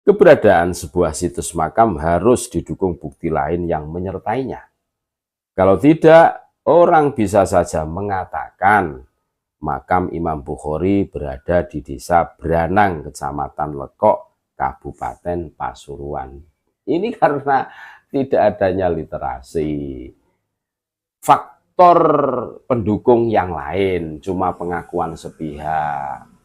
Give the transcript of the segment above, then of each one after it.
Keberadaan sebuah situs makam harus didukung bukti lain yang menyertainya. Kalau tidak, orang bisa saja mengatakan makam Imam Bukhari berada di Desa Branang, Kecamatan Lekok, Kabupaten Pasuruan. Ini karena tidak adanya literasi. Faktor pendukung yang lain, cuma pengakuan sepihak.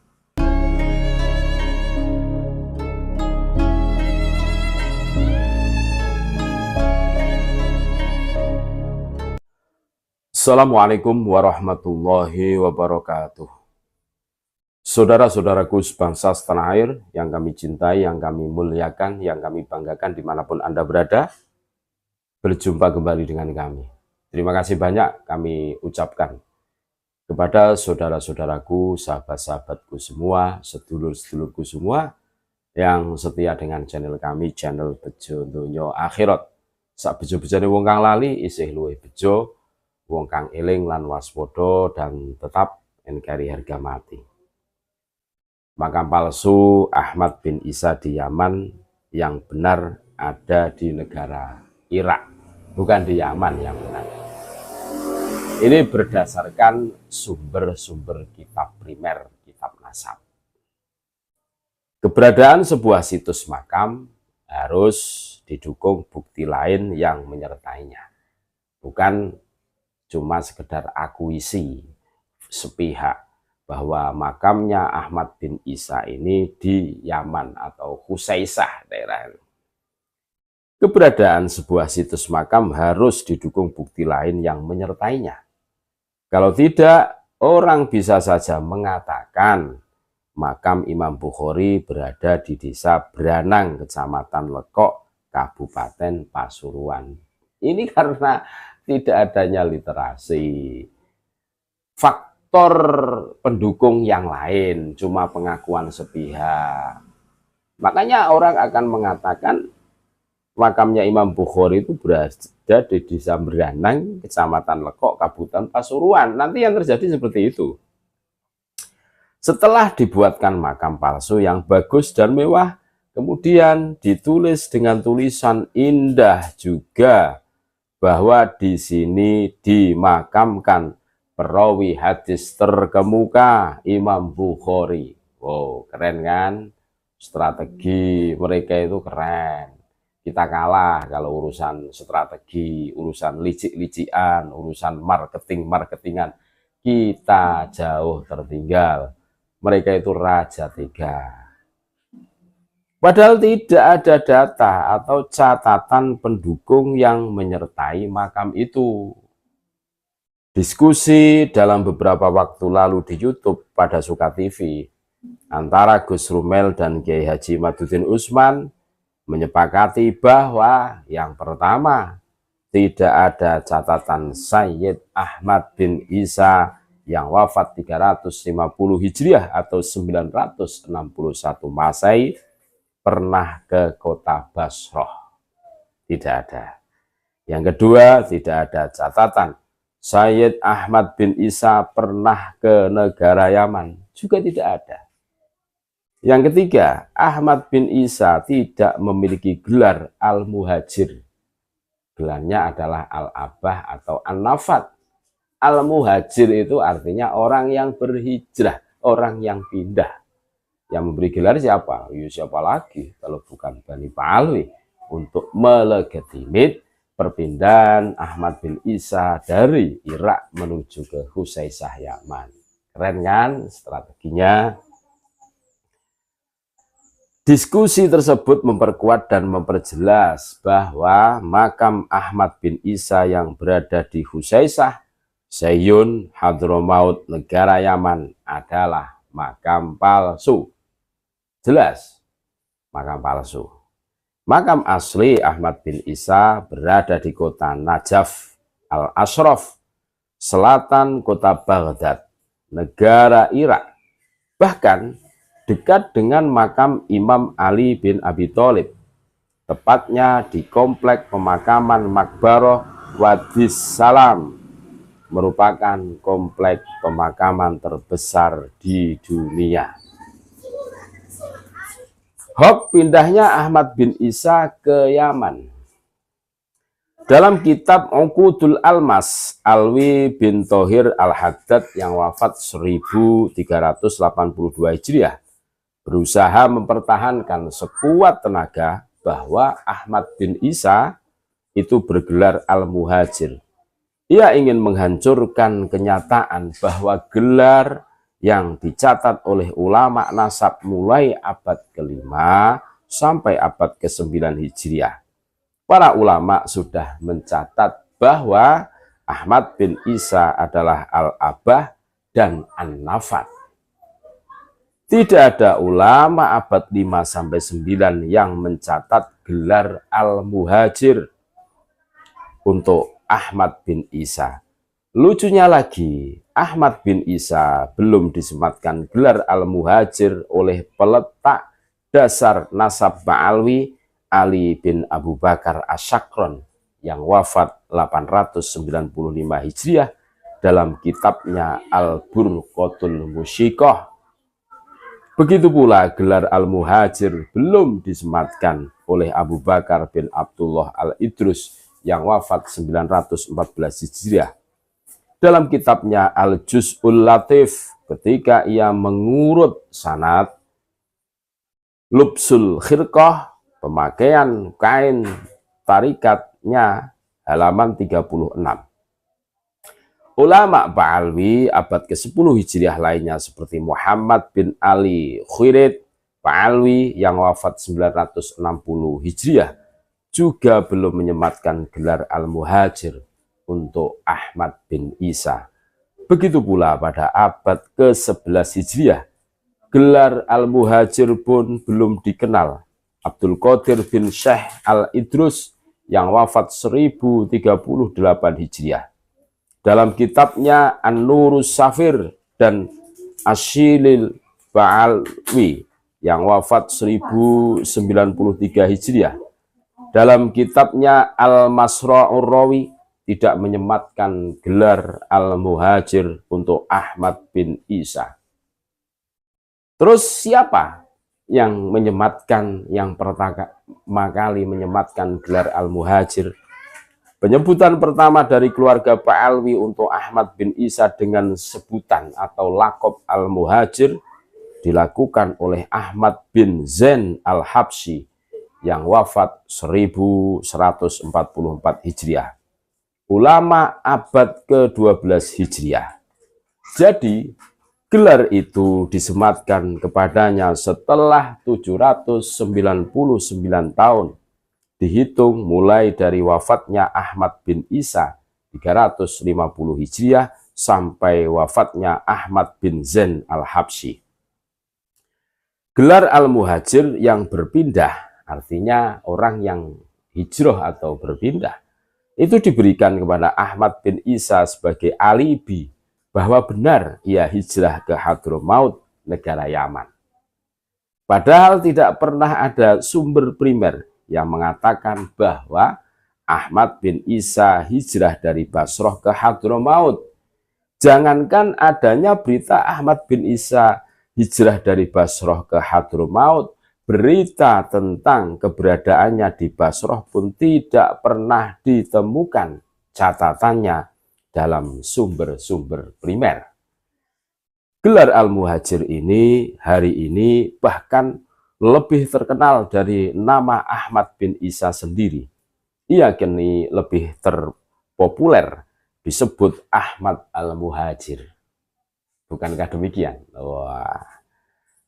Assalamualaikum warahmatullahi wabarakatuh. Saudara-saudaraku sebangsa setanah air yang kami cintai, yang kami muliakan, yang kami banggakan dimanapun Anda berada, berjumpa kembali dengan kami. Terima kasih banyak kami ucapkan kepada saudara-saudaraku, sahabat-sahabatku semua, sedulur-sedulurku semua yang setia dengan channel kami, channel Bejo Donya Akhirat. Sak bejo-bejane wong kang lali isih luwih bejo, wong kang eling lan waspada dan tetap nkari harga mati. Makam palsu Ahmad bin Isa di Yaman yang benar ada di negara Irak, bukan di Yaman yang benar. Ini berdasarkan sumber-sumber kitab primer, kitab nasab. Keberadaan sebuah situs makam harus didukung bukti lain yang menyertainya, bukan cuma sekedar akuisi sepihak bahwa makamnya Ahmad bin Isa ini di Yaman atau Husaisah daerah. Keberadaan sebuah situs makam harus didukung bukti lain yang menyertainya. Kalau tidak, orang bisa saja mengatakan makam Imam Bukhari berada di Desa Branang, Kecamatan Lekok, Kabupaten Pasuruan. Ini karena tidak adanya literasi. Faktor pendukung yang lain, cuma pengakuan sepihak. Makanya orang akan mengatakan makamnya Imam Bukhari itu berada di Desa Branang, Kecamatan Lekok, Kabupaten Pasuruan. Nanti yang terjadi seperti itu. Setelah dibuatkan makam palsu yang bagus dan mewah, kemudian ditulis dengan tulisan indah juga bahwa di sini dimakamkan perawi hadis terkemuka Imam Bukhari. Wow, keren kan? Strategi mereka itu keren. Kita kalah kalau urusan strategi, urusan licik-licikan, urusan marketing-marketingan. Kita jauh tertinggal. Mereka itu raja tiga. Padahal tidak ada data atau catatan pendukung yang menyertai makam itu. Diskusi dalam beberapa waktu lalu di YouTube pada Suka TV antara Gus Rumel dan Kiai Haji Madudin Usman menyepakati bahwa yang pertama, tidak ada catatan Sayyid Ahmad bin Isa yang wafat 350 Hijriah atau 961 Masehi pernah ke kota Basrah. Tidak ada. Yang kedua, tidak ada catatan Sayyid Ahmad bin Isa pernah ke negara Yaman. Juga tidak ada. Yang ketiga, Ahmad bin Isa tidak memiliki gelar Al-Muhajir. Gelarnya adalah Al-Abah atau An-Nafat. Al-Muhajir itu artinya orang yang berhijrah, orang yang pindah. Yang memberi gelar siapa? Ya, siapa lagi kalau bukan Bani Pa'alwi untuk melegitimate perpindahan Ahmad bin Isa dari Irak menuju ke Husaisah Yaman. Keren kan strateginya? Diskusi tersebut memperkuat dan memperjelas bahwa makam Ahmad bin Isa yang berada di Husaisah, Sayyun, Hadramaut, negara Yaman adalah makam palsu. Jelas, makam palsu. Makam asli Ahmad bin Isa berada di kota Najaf al-Ashraf, selatan kota Baghdad, negara Irak. Bahkan dekat dengan makam Imam Ali bin Abi Thalib, tepatnya di komplek pemakaman Makbaroh Wadis Salam, merupakan komplek pemakaman terbesar di dunia. Hok pindahnya Ahmad bin Isa ke Yaman. Dalam kitab Uqudul Almas, Alwi bin Thohir Al-Haddad yang wafat 1382 Hijriah berusaha mempertahankan sekuat tenaga bahwa Ahmad bin Isa itu bergelar Al-Muhajir. Ia ingin menghancurkan kenyataan bahwa gelar yang dicatat oleh ulama nasab mulai abad ke-5 sampai abad ke-9 Hijriah. Para ulama sudah mencatat bahwa Ahmad bin Isa adalah Al-Abah dan An-Nafat. Tidak ada ulama abad 5-9 yang mencatat gelar Al-Muhajir untuk Ahmad bin Isa. Lucunya lagi, Ahmad bin Isa belum disematkan gelar Al-Muhajir oleh peletak dasar nasab Ba'alwi Ali bin Abu Bakar Asyakron yang wafat 895 Hijriah dalam kitabnya Al-Burqatul Musyikoh. Begitu pula gelar Al-Muhajir belum disematkan oleh Abu Bakar bin Abdullah Al-Idrus yang wafat 914 Hijriah. Dalam kitabnya Al-Juz'ul Latif, ketika ia mengurut sanad Lubsul Khirqah, pemakaian kain tarikatnya, halaman 36. Ulama Ba'alwi abad ke-10 Hijriah lainnya seperti Muhammad bin Ali Khuirid Ba'alwi yang wafat 960 Hijriah juga belum menyematkan gelar Al-Muhajir untuk Ahmad bin Isa. Begitu pula pada abad ke-11 Hijriah, gelar Al-Muhajir pun belum dikenal. Abdul Qadir bin Syekh Al-Idrus yang wafat 1038 Hijriah. Dalam kitabnya An-Nurus Safir dan Asyilil Ba'alwi yang wafat 1093 Hijriah. Dalam kitabnya Al-Masra'ur Rawi tidak menyematkan gelar Al-Muhajir untuk Ahmad bin Isa. Terus siapa yang menyematkan, yang pertama kali menyematkan gelar Al-Muhajir? Penyebutan pertama dari keluarga Ba'alwi untuk Ahmad bin Isa dengan sebutan atau lakob Al-Muhajir dilakukan oleh Ahmad bin Zain Al-Habsyi yang wafat 1144 Hijriah. Ulama abad ke-12 Hijriah. Jadi, gelar itu disematkan kepadanya setelah 799 tahun. Dihitung mulai dari wafatnya Ahmad bin Isa 350 Hijriah sampai wafatnya Ahmad bin Zain Al-Habsyi. Gelar Al-Muhajir yang berpindah, artinya orang yang hijrah atau berpindah, itu diberikan kepada Ahmad bin Isa sebagai alibi bahwa benar ia hijrah ke Hadramaut, negara Yaman. Padahal tidak pernah ada sumber primer yang mengatakan bahwa Ahmad bin Isa hijrah dari Basrah ke Hadramaut. Jangankan adanya berita Ahmad bin Isa hijrah dari Basrah ke Hadramaut, berita tentang keberadaannya di Basrah pun tidak pernah ditemukan catatannya dalam sumber-sumber primer. Gelar Al-Muhajir ini hari ini bahkan lebih terkenal dari nama Ahmad bin Isa sendiri. Ia kini lebih terpopuler disebut Ahmad Al-Muhajir. Bukankah demikian? Wah.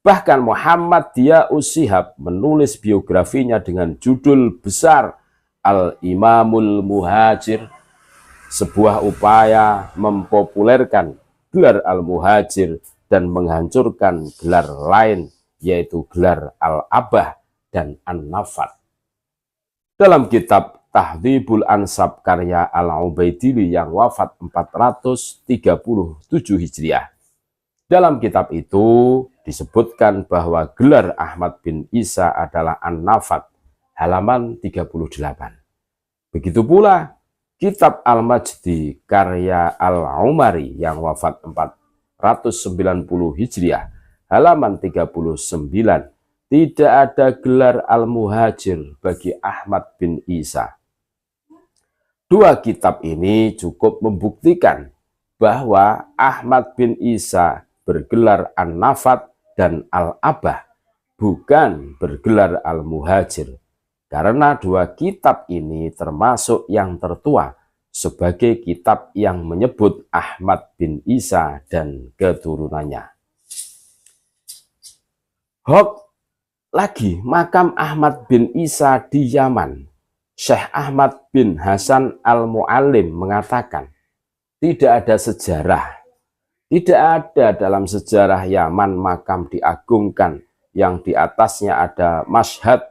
Bahkan Muhammad Diya'us Shihab menulis biografinya dengan judul besar Al-Imamul Muhajir, sebuah upaya mempopulerkan gelar Al-Muhajir dan menghancurkan gelar lain, yaitu gelar Al-Abah dan An-Nafat. Dalam kitab Tahdhibul Ansab karya Al-Ubaidili yang wafat 437 Hijriah. Dalam kitab itu disebutkan bahwa gelar Ahmad bin Isa adalah An-Nafat, halaman 38. Begitu pula kitab Al-Majdi karya Al-Umari yang wafat 490 Hijriah, halaman 39, tidak ada gelar Al-Muhajir bagi Ahmad bin Isa. Dua kitab ini cukup membuktikan bahwa Ahmad bin Isa bergelar An-Nafat dan Al-Abah, bukan bergelar Al-Muhajir, karena dua kitab ini termasuk yang tertua sebagai kitab yang menyebut Ahmad bin Isa dan keturunannya. Hop lagi makam Ahmad bin Isa di Yaman. Syekh Ahmad bin Hasan Al-Mu'allim mengatakan, tidak ada sejarah, tidak ada dalam sejarah Yaman makam diagungkan yang di atasnya ada masyhad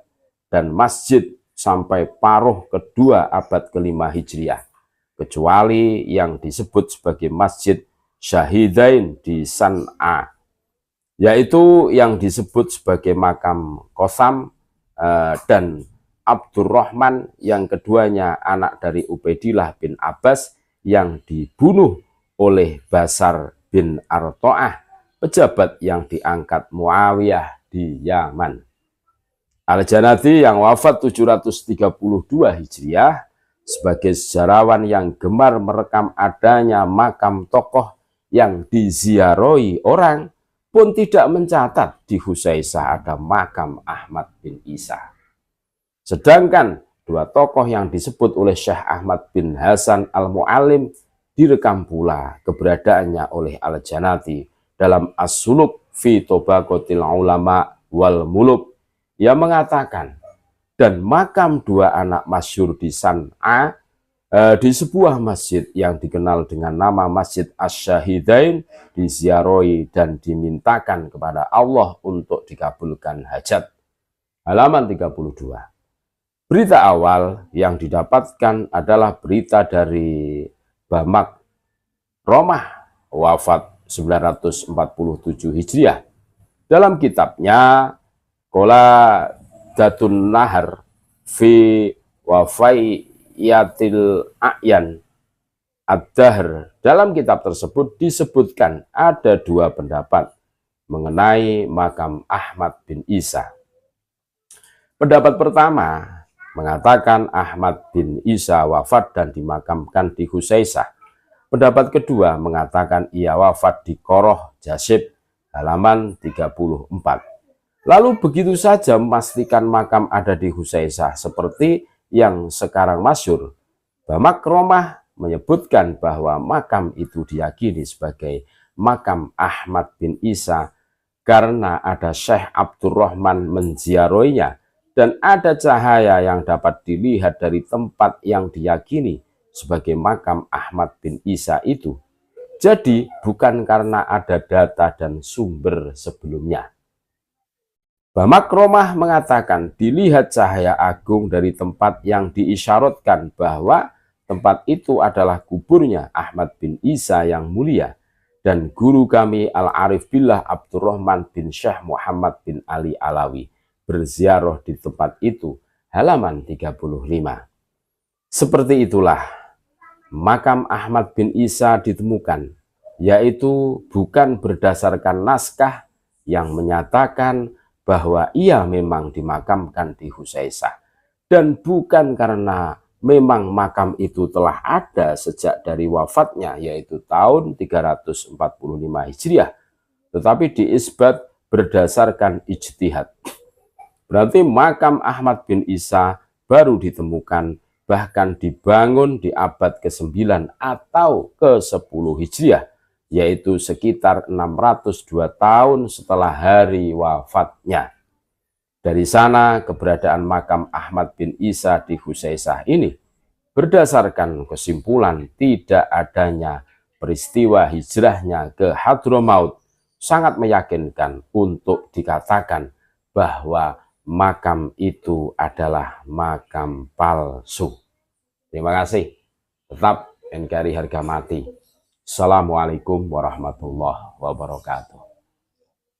dan masjid sampai paruh kedua abad ke-5 Hijriah, kecuali yang disebut sebagai Masjid Syahidain di San'a, yaitu yang disebut sebagai makam Qasam dan Abdurrahman, yang keduanya anak dari Ubaidillah bin Abbas yang dibunuh oleh Basar bin Arto'ah, pejabat yang diangkat Muawiyah di Yaman. Al-Janati yang wafat 732 Hijriah sebagai sejarawan yang gemar merekam adanya makam tokoh yang diziarahi orang pun tidak mencatat di Husaisah ada makam Ahmad bin Isa. Sedangkan dua tokoh yang disebut oleh Syekh Ahmad bin Hasan Al-Mu'allim direkam pula keberadaannya oleh Al-Janati dalam As-Suluk fi Tobaqatil Ulama wal Muluk, yang mengatakan, dan makam dua anak masyhur di San'a di sebuah masjid yang dikenal dengan nama Masjid Asy-Syahidain diziarahi dan dimintakan kepada Allah untuk dikabulkan hajat. Halaman 32. Berita awal yang didapatkan adalah berita dari Bamak Romah, wafat 947 Hijriah. Dalam kitabnya Qola Datun Nahar fi Wafaiyatil A'yan Ad-Dahr, dalam kitab tersebut disebutkan ada dua pendapat mengenai makam Ahmad bin Isa. Pendapat pertama mengatakan Ahmad bin Isa wafat dan dimakamkan di Husaisah. Pendapat kedua mengatakan ia wafat di Qoroh Jasib, halaman 34. Lalu begitu saja memastikan makam ada di Husaisah seperti yang sekarang masyhur. Bamak Romah menyebutkan bahwa makam itu diyakini sebagai makam Ahmad bin Isa karena ada Syekh Abdurrahman menziarahinya dan ada cahaya yang dapat dilihat dari tempat yang diyakini sebagai makam Ahmad bin Isa itu. Jadi bukan karena ada data dan sumber sebelumnya. Bamak Romah mengatakan dilihat cahaya agung dari tempat yang diisyaratkan bahwa tempat itu adalah kuburnya Ahmad bin Isa yang mulia, dan guru kami Al-Arif Billah Abdurrahman bin Syekh Muhammad bin Ali Alawi berziarah di tempat itu, halaman 35. Seperti itulah makam Ahmad bin Isa ditemukan, yaitu bukan berdasarkan naskah yang menyatakan bahwa ia memang dimakamkan di Husaisah, dan bukan karena memang makam itu telah ada sejak dari wafatnya, yaitu tahun 345 Hijriah, tetapi diisbat berdasarkan ijtihad. Berarti makam Ahmad bin Isa baru ditemukan, bahkan dibangun di abad ke-9 atau ke-10 Hijriah, yaitu sekitar 602 tahun setelah hari wafatnya. Dari sana keberadaan makam Ahmad bin Isa di Husaisah ini berdasarkan kesimpulan tidak adanya peristiwa hijrahnya ke Hadramaut sangat meyakinkan untuk dikatakan bahwa makam itu adalah makam palsu. Terima kasih. Tetap NKRI harga mati. Assalamualaikum warahmatullahi wabarakatuh.